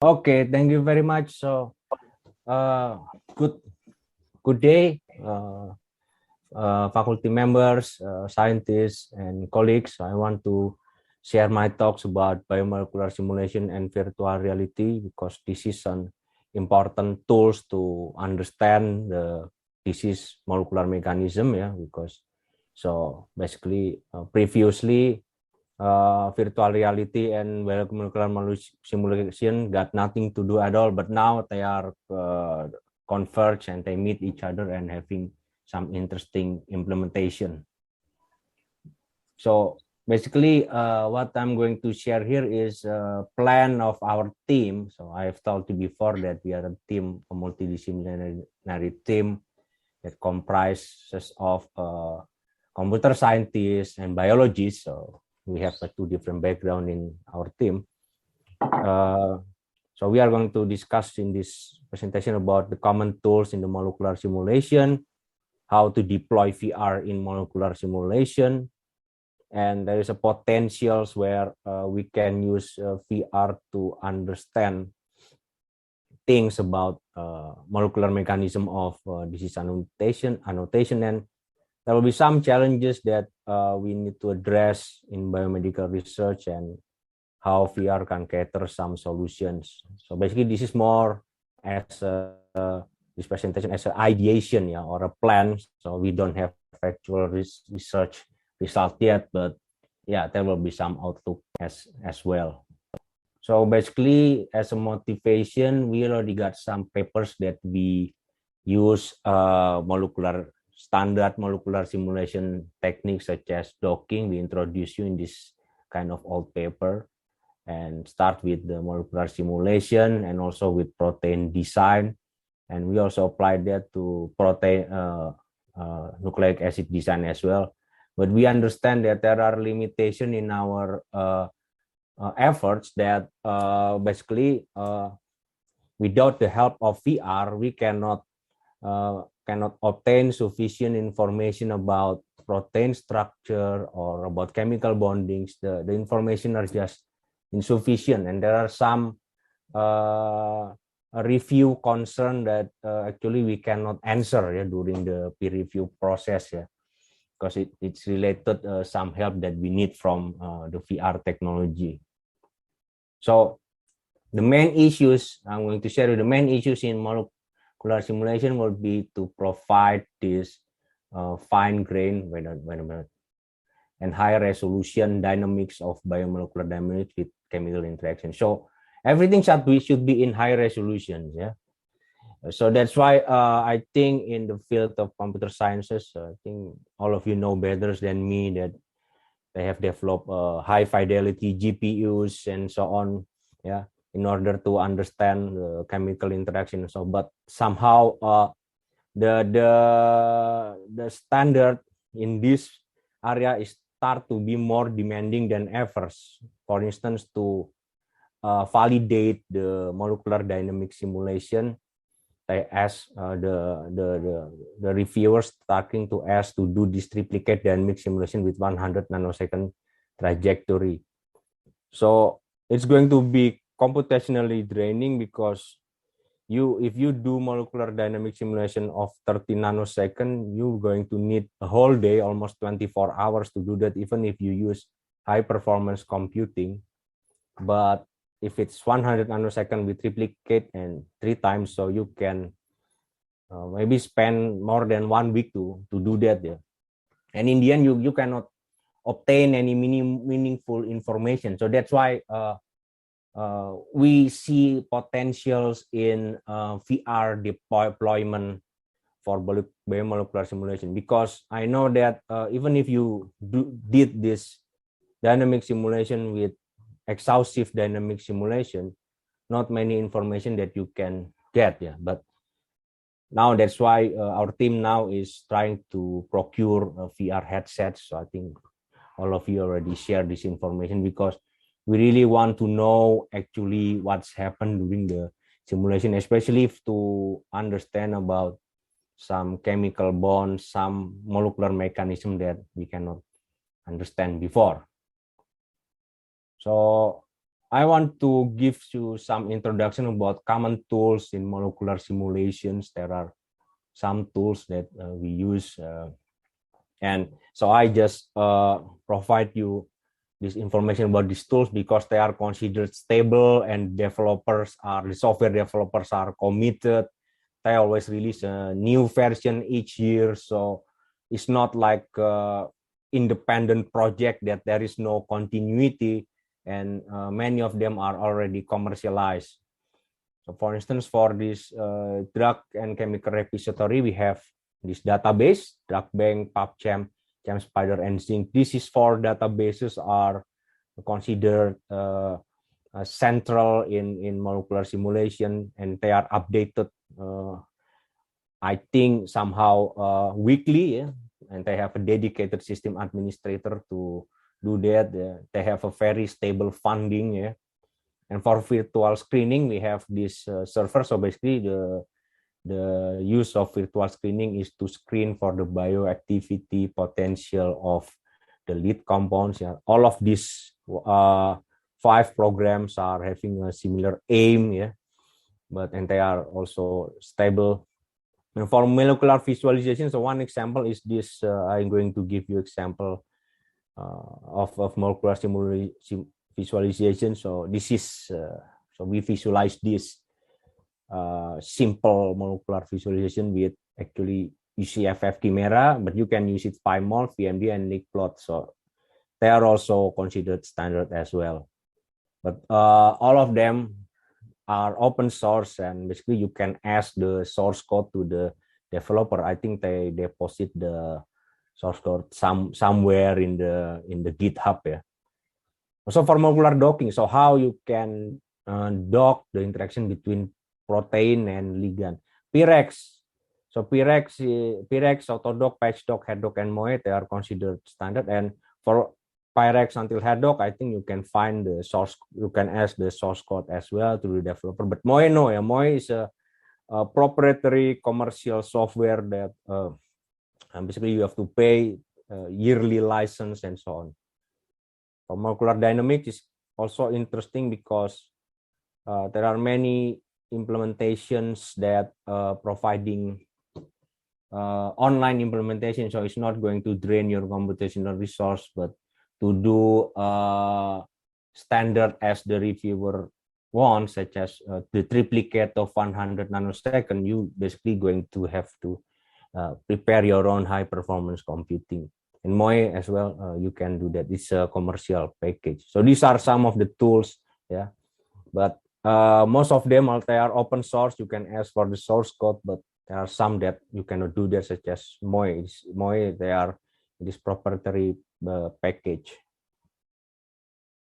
Okay, thank you very much. So, uh, good good day, faculty members, scientists, and colleagues. I want to share my thoughts about biomolecular simulation and virtual reality because this is an important tools to understand the disease molecular mechanism. Yeah, because so basically previously virtual reality and molecular simulation got nothing to do at all, but now they are converge and they meet each other and having some interesting implementation. So basically, what I'm going to share here is a plan of our team. So I've told you before that we are a team, a multidisciplinary team that comprises of computer scientists and biologists. So we have two different background in our team. So we are going to discuss in this presentation about the common tools in the molecular simulation, how to deploy VR in molecular simulation, and there is a potentials where we can use VR to understand things about molecular mechanism of disease annotation, and there will be some challenges that we need to address in biomedical research and how VR can cater some solutions. So basically, this is more as this presentation as an ideation, yeah, or a plan. So we don't have actual research result yet, but yeah, there will be some outlook as well. So basically, as a motivation, we already got some papers that we use standard molecular simulation techniques such as docking. We introduce you in this kind of old paper and start with the molecular simulation and also with protein design. And we also applied that to protein nucleic acid design as well. But we understand that there are limitations in our efforts that basically without the help of VR, we cannot obtain sufficient information about protein structure or about chemical bondings. The information are just insufficient, and there are some review concern that actually we cannot answer, yeah, during the peer review process, yeah, because it's related some help that we need from the VR technology. So the main issues I'm going to share with the main issues in molecular simulation will be to provide this fine grain and high resolution dynamics of biomolecular dynamics with chemical interaction. So everything should be in high resolution. Yeah. So that's why I think in the field of computer sciences, I think all of you know better than me that they have developed high fidelity GPUs and so on. Yeah, in order to understand the chemical interaction. So, but somehow the standard in this area is start to be more demanding than ever. For instance, to validate the molecular dynamic simulation, they ask the reviewers starting to ask to do this triplicate dynamic simulation with 100 nanosecond trajectory. So it's going to be computationally draining because if you do molecular dynamic simulation of 30 nanosecond, you're going to need a whole day, almost 24 hours to do that, even if you use high performance computing. But if it's 100 nanosecond, we triplicate and 3 times, so you can maybe spend more than 1 week to do that. Yeah. And in the end, you cannot obtain any meaningful information. So that's why we see potentials in VR deployment for biomolecular simulation, because I know that even if you did this dynamic simulation with exhaustive dynamic simulation, not many information that you can get. Yeah, but now that's why our team now is trying to procure VR headsets. So I think all of you already share this information because we really want to know actually what's happened during the simulation, especially to understand about some chemical bonds, some molecular mechanism that we cannot understand before. So I want to give you some introduction about common tools in molecular simulations. There are some tools that we use, and so I just provide you this information about these tools because they are considered stable and the software developers are committed. They always release a new version each year, so it's not like independent project that there is no continuity, and many of them are already commercialized. So for instance, for this drug and chemical repository, we have this database, DrugBank, PubChem, ChemSpider, and Zinc. This is for databases are considered central in molecular simulation, and they are updated, I think, somehow weekly, yeah? And they have a dedicated system administrator to do that. They have a very stable funding, yeah. And for virtual screening, we have this server. So basically, the use of virtual screening is to screen for the bioactivity potential of the lead compounds. Yeah. All of these 5 programs are having a similar aim, yeah, and they are also stable. And for molecular visualization, so one example is this. I'm going to give you example of molecular visualization. So this is so we visualize this simple molecular visualization with actually UCFF Chimera, but you can use it PyMol, VMD, and Nickplot. So they are also considered standard as well. But all of them are open source, and basically you can ask the source code to the developer. I think they deposit the source code somewhere in the GitHub, yeah. Also for molecular docking, so how you can dock the interaction between protein and ligand. PIREX. So PIREX, Autodock, PatchDock, HeadDock, and MOE, they are considered standard. And for PIREX until HeadDock, I think you can find the source. You can ask the source code as well to the developer. But MOE, no, yeah. MOE is a proprietary commercial software that basically you have to pay yearly license and so on. For molecular dynamics is also interesting because there are many implementations that providing online implementation, so it's not going to drain your computational resource, but to do standard as the reviewer wants, such as the triplicate of 100 nanosecond, you basically going to have to prepare your own high performance computing. And MOE as well, you can do that. It's a commercial package. So these are some of the tools, yeah. But most of them, they are open source. You can ask for the source code, but there are some that you cannot do that, such as MOE. MOE, they are this proprietary package.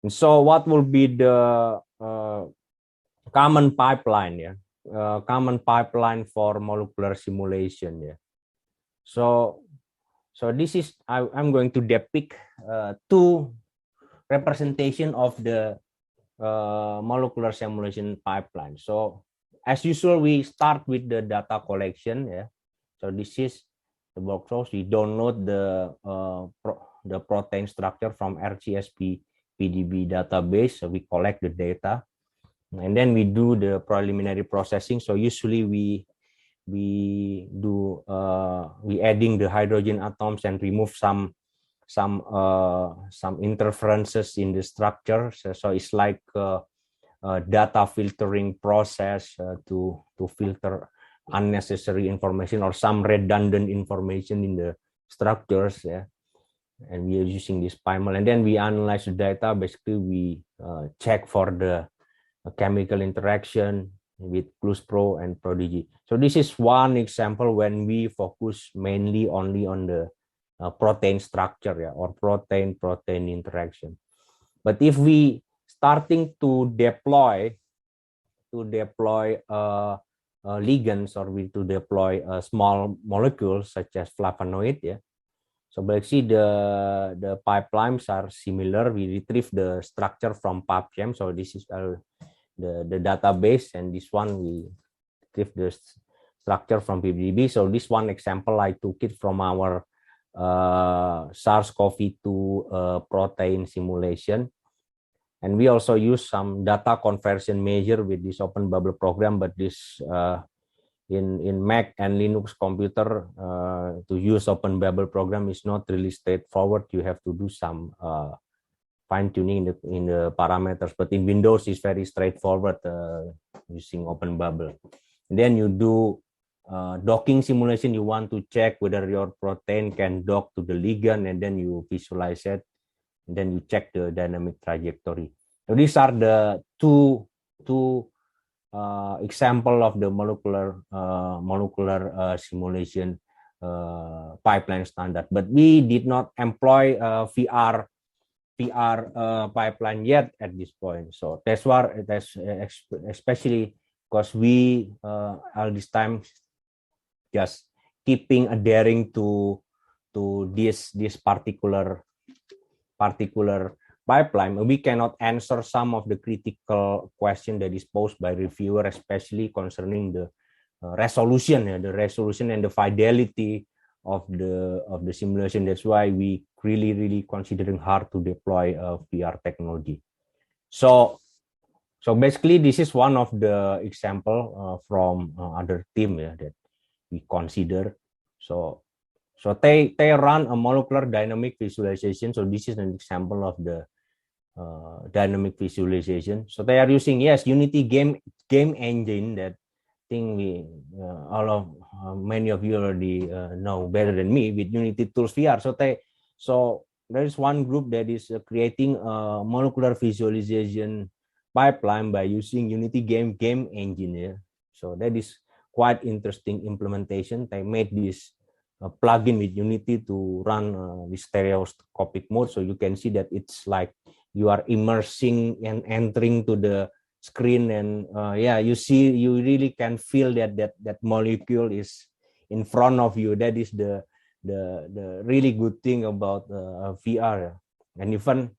And so what will be the common pipeline, yeah? Common pipeline for molecular simulation, yeah. So this is, I'm going to depict 2 representation of the molecular simulation pipeline. So as usual, we start with the data collection, yeah. So this is the workflow. We download the protein structure from RGSP PDB database. So we collect the data, and then we do the preliminary processing. So usually we adding the hydrogen atoms and remove some interferences in the structure. So it's like data filtering process to filter unnecessary information or some redundant information in the structures, yeah. And we are using this PyMol, and then we analyze the data. Basically, we check for the chemical interaction with ClusPro and Prodigy. So this is one example when we focus mainly only on the protein structure, yeah, or protein interaction. But if we starting to deploy ligands, or to deploy small molecules such as flavonoid, yeah. So basically the pipelines are similar. We retrieve the structure from PubChem. So this is the database, and this one we retrieve the structure from PBDB. So this one example I took it from our SARS-CoV-2 protein simulation. And we also use some data conversion measure with this Open Bubble program, but this in Mac and Linux computer to use Open Bubble program is not really straightforward. You have to do some fine tuning in the parameters, but in Windows it's very straightforward using Open Bubble. And then you do docking simulation. You want to check whether your protein can dock to the ligand, and then you visualize it, and then you check the dynamic trajectory. So these are the two example of the molecular simulation pipeline standard. But we did not employ VR pipeline yet at this point. So that's why that's especially because we all this time just keeping adhering to this particular pipeline. We cannot answer some of the critical question that is posed by reviewer, especially concerning the resolution and the fidelity of the simulation. That's why we really considering hard to deploy VR technology. So basically, this is one of the example from other team that we consider. So they run a molecular dynamic visualization. So this is an example of the dynamic visualization. So they are using Unity game engine that thing we many of you already know better than me with Unity Tools VR. So there is one group that is creating a molecular visualization pipeline by using Unity game engine. Yeah. So that is quite interesting implementation. They made this plugin with Unity to run the stereoscopic mode. So you can see that it's like you are immersing and entering to the screen, and you really can feel that molecule is in front of you. That is the really good thing about VR. And even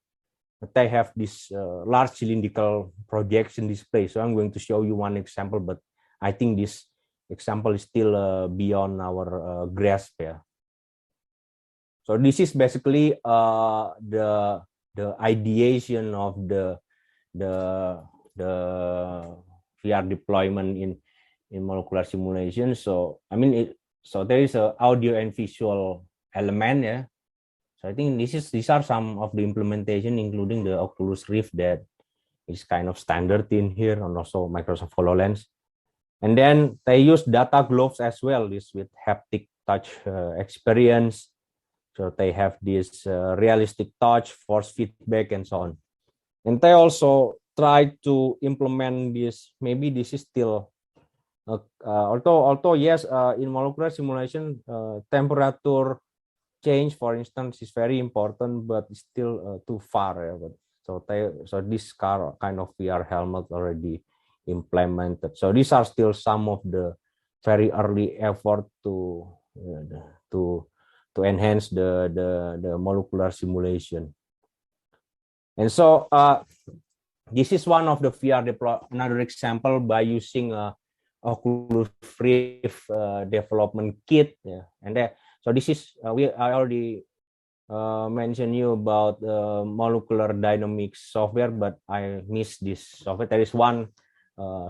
they have this large cylindrical projection display. So I'm going to show you one example, but I think this example is still beyond our grasp. Yeah. So this is basically the ideation of the VR deployment in molecular simulation. So I mean, so there is a audio and visual element. Yeah. So I think these are some of the implementation, including the Oculus Rift that is kind of standard in here, and also Microsoft HoloLens. And then they use data gloves as well, this with haptic touch experience. So they have this realistic touch, force feedback, and so on. And they also try to implement this. Maybe this is still, although yes, in molecular simulation, temperature change, for instance, is very important, but it's still too far. Yeah. So this kind of VR helmet already implemented. So these are still some of the very early effort to enhance the molecular simulation. And so this is one of the VR another example by using Oculus Rift development kit. Yeah. And so this is I already mentioned you about molecular dynamics software, but I missed this software. There is one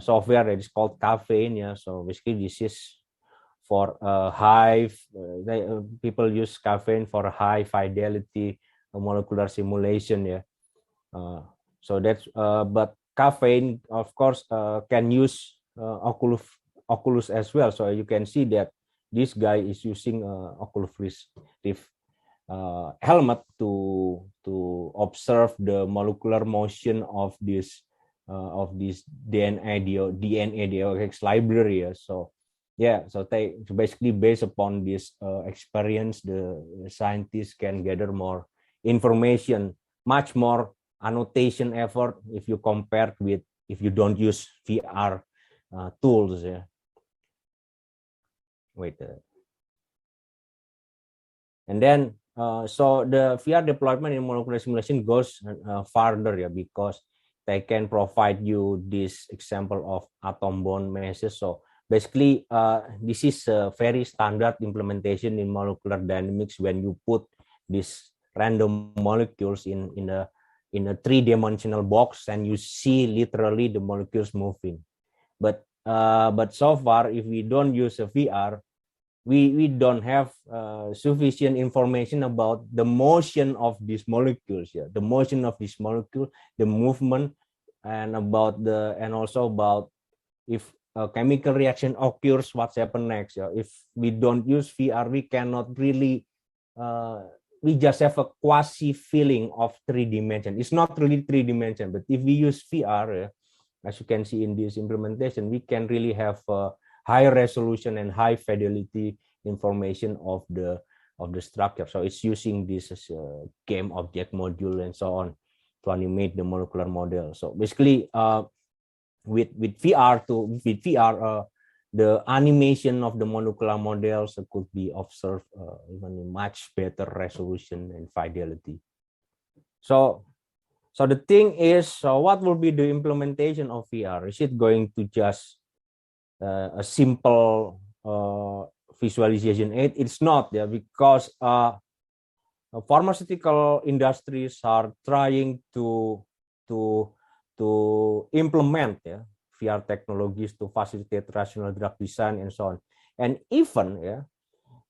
software that is called Caffeine. Yeah. So basically this is for people use Caffeine for high fidelity molecular simulation. Yeah. So that's but Caffeine, of course, can use Oculus as well. So you can see that this guy is using Oculus Rift helmet to observe the molecular motion of this DNA DOX library. So yeah, so they basically based upon this experience, the scientists can gather more information, much more annotation effort if you compare with if you don't use VR tools. Yeah. Wait. And then so the VR deployment in molecular simulation goes farther, yeah, because they can provide you this example of atom-bound meshes. So basically, this is a very standard implementation in molecular dynamics when you put these random molecules in in a three-dimensional box and you see literally the molecules moving. But so far, if we don't use a VR, we don't have sufficient information about the motion of these molecules, the motion of this molecule, the movement, and also about if a chemical reaction occurs, what's happen next. If we don't use VR, we cannot really we just have a quasi feeling of 3D. It's not really 3D, but if we use VR, as you can see in this implementation, we can really have high resolution and high fidelity information of the structure. So it's using this as a game object module and so on to animate the molecular model. So basically, with VR, the animation of the molecular models could be observed even in much better resolution and fidelity. So the thing is, what will be the implementation of VR? Is it going to just a simple visualization aid? It's not, because pharmaceutical industries are trying to implement VR technologies to facilitate rational drug design and so on. And even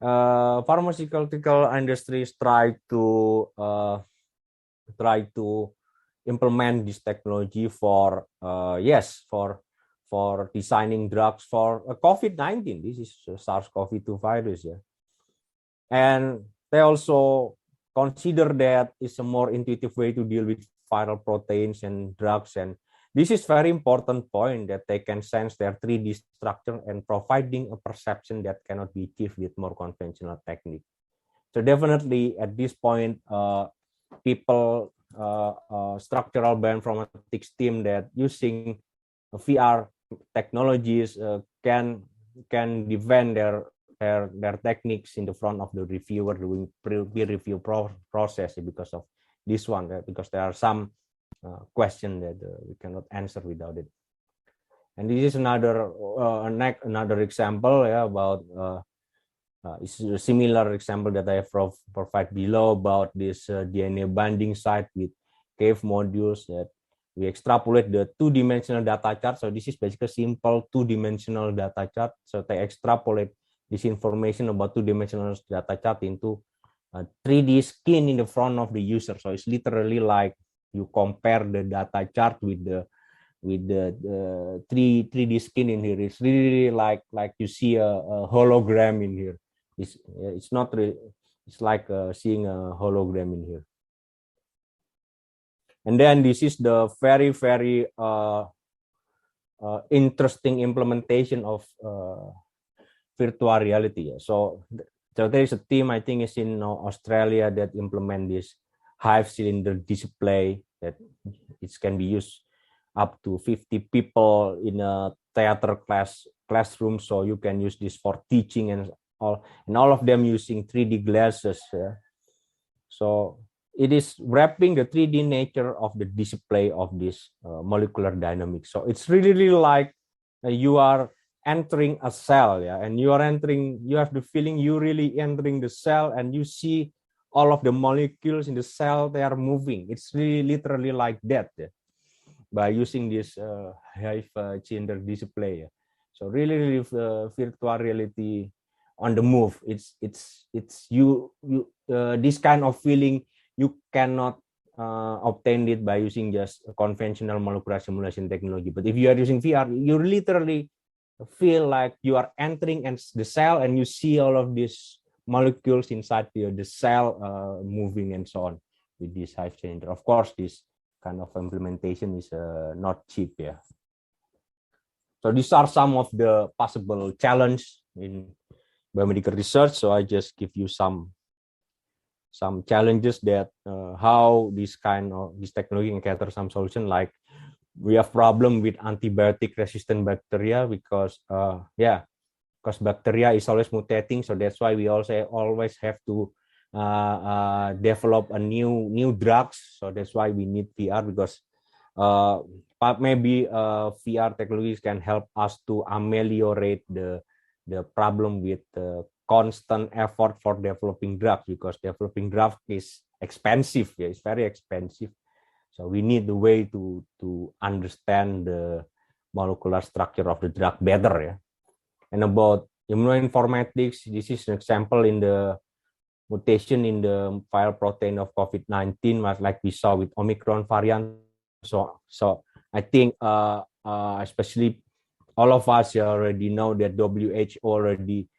pharmaceutical industries try to implement this technology for designing drugs for COVID-19. This is SARS-CoV-2 virus, and they also consider that it's a more intuitive way to deal with viral proteins and drugs. And this is very important point, that they can sense their 3D structure and providing a perception that cannot be achieved with more conventional technique. So definitely at this point, people, structural bioinformatics team that using VR technologies can defend their techniques in the front of the reviewer doing peer review process because of this one, because there are some questions that we cannot answer without it. And this is another example about it's a similar example that I have provide below about this DNA binding site with cave modules that we extrapolate the two-dimensional data chart. So this is basically a simple two-dimensional data chart. So they extrapolate this information about two-dimensional data chart into a 3D skin in the front of the user. So it's literally like you compare the data chart with the 3D skin in here. It's really like you see a hologram in here. It's not really, it's like seeing a hologram in here. And then this is the very, very interesting implementation of virtual reality. So there is a team, I think it's in Australia, that implement this Hive cylinder display that it can be used up to 50 people in a theater classroom. So you can use this for teaching and all of them using 3D glasses. So it is wrapping the 3D nature of the display of this molecular dynamics. So it's really like you are entering a cell, and you have the feeling you really entering the cell, and you see all of the molecules in the cell, they are moving. It's really literally like that by using this Hive cylinder display. So really virtual reality on the move. It's you this kind of feeling you cannot obtain it by using just a conventional molecular simulation technology. But if you are using VR, you literally feel like you are entering the cell and you see all of these molecules inside the cell moving and so on with this Hive cylinder. Of course, this kind of implementation is not cheap. So these are some of the possible challenges in biomedical research. So I just give you some challenges that how this technology encounter some solution. Like we have problem with antibiotic resistant bacteria because bacteria is always mutating. So that's why we also always have to develop a new drugs. So that's why we need VR, because maybe VR technologies can help us to ameliorate the problem with constant effort for developing drugs, because developing drugs is expensive. It's very expensive. So we need the way to understand the molecular structure of the drug better. Yeah? And about immunoinformatics, this is an example in the mutation in the viral protein of COVID-19, like we saw with Omicron variant. So I think especially all of us already know that WHO already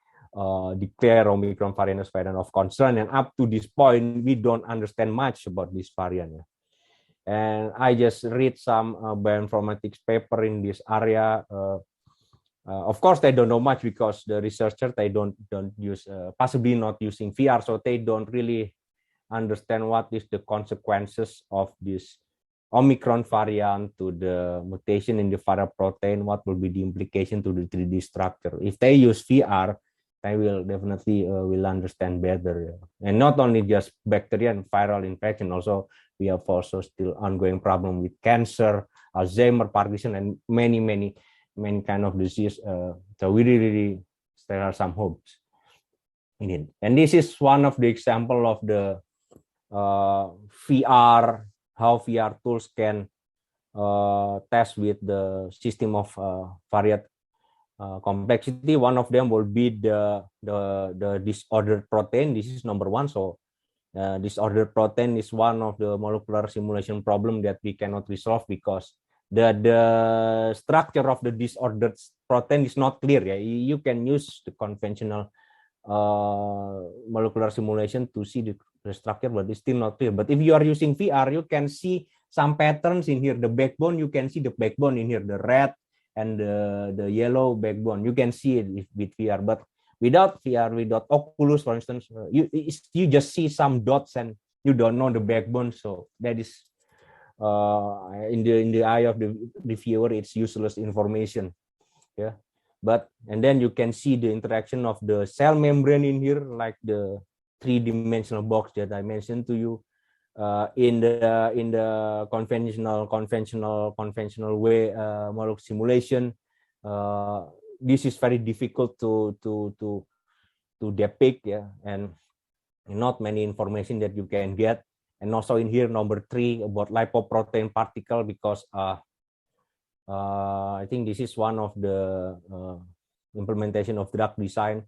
declare Omicron variant as variant of concern, and up to this point, we don't understand much about this variant. And I just read some bioinformatics paper in this area. Of course, they don't know much because the researchers, they don't use, possibly not using VR, so they don't really understand what is the consequences of this Omicron variant to the mutation in the viral protein, what will be the implication to the 3D structure. If they use VR, they will definitely will understand better. And not only just bacteria and viral infection, also we have also still ongoing problem with cancer, Alzheimer, Parkinson, and many kind of disease. So we really there are some hopes in it. And this is one of the example of the VR, how VR tools can test with the system of varied complexity. One of them will be the disordered protein. This is number one. So disordered protein is one of the molecular simulation problem that we cannot resolve because the structure of the disordered protein is not clear. Yeah? You can use the conventional molecular simulation to see the structure, but it's still not clear. But if you are using VR, you can see some patterns in here. The backbone, you can see the backbone in here, the red and the yellow backbone. You can see it with VR, but without VR, without Oculus, for instance, you just see some dots and you don't know the backbone. So that is in the eye of the viewer, it's useless information. Yeah. But and then you can see the interaction of the cell membrane in here, like the three-dimensional box that I mentioned to you. In the conventional way molecular simulation, this is very difficult to depict, yeah, and not many information that you can get. And also in here, number 3 about lipoprotein particle, because I think this is one of the implementation of drug design.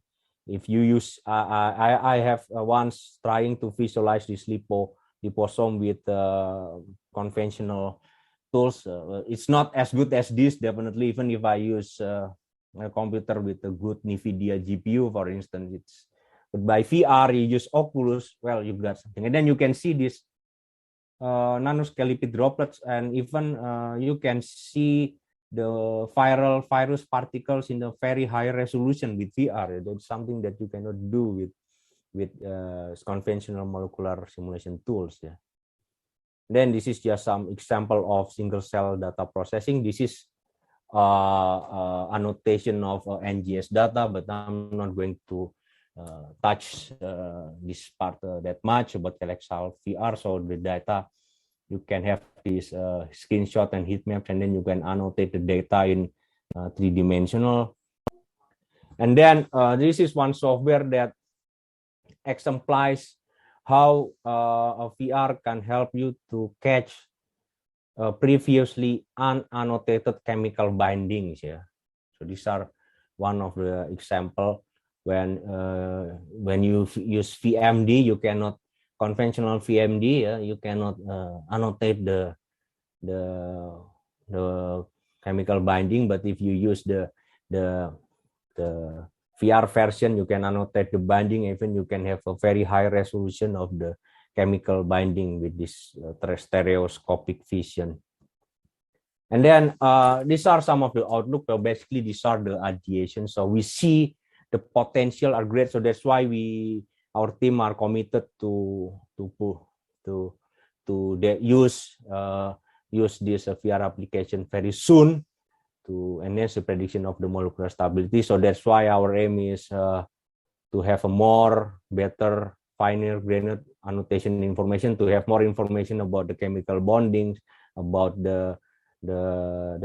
If you use, I have once trying to visualize this liposome with conventional tools. It's not as good as this, definitely, even if I use a computer with a good NVIDIA GPU, for instance. But by VR, you use Oculus, well, you've got something. And then you can see this nanoscale lipid droplets, and even you can see the virus particles in the very high resolution with VR. That's something that you cannot do with conventional molecular simulation tools. Yeah. Then this is just some example of single cell data processing. This is annotation of NGS data, but I'm not going to touch this part that much about Telexal VR. So the data, you can have this screenshot and heat maps, and then you can annotate the data in 3-dimensional. And then this is one software that exemplifies how a VR can help you to catch previously unannotated chemical bindings. Yeah, so these are one of the example. When you use VMD, you cannot conventional VMD. You cannot annotate the chemical binding, but if you use the VR version, you can annotate the binding. Even you can have a very high resolution of the chemical binding with this stereoscopic vision. And then these are some of the outlook. So basically, these are the ideation. So we see the potential are great. So that's why our team are committed to use this VR application very soon to enhance the prediction of the molecular stability. So that's why our aim is to have a more better, finer grained annotation information, to have more information about the chemical bondings, about the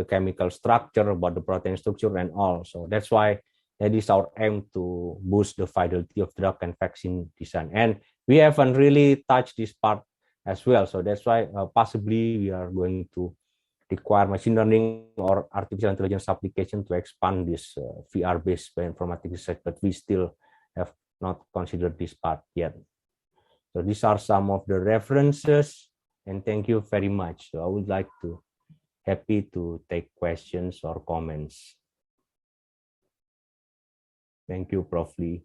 chemical structure, about the protein structure, and all. So that's why that is our aim, to boost the fidelity of drug and vaccine design. And we haven't really touched this part as well. So that's why possibly we are going to require machine learning or artificial intelligence application to expand this VR-based bioinformatics research, but we still have not considered this part yet. So these are some of the references, and thank you very much. So I would like to happy to take questions or comments. Thank you, Prof. Lee.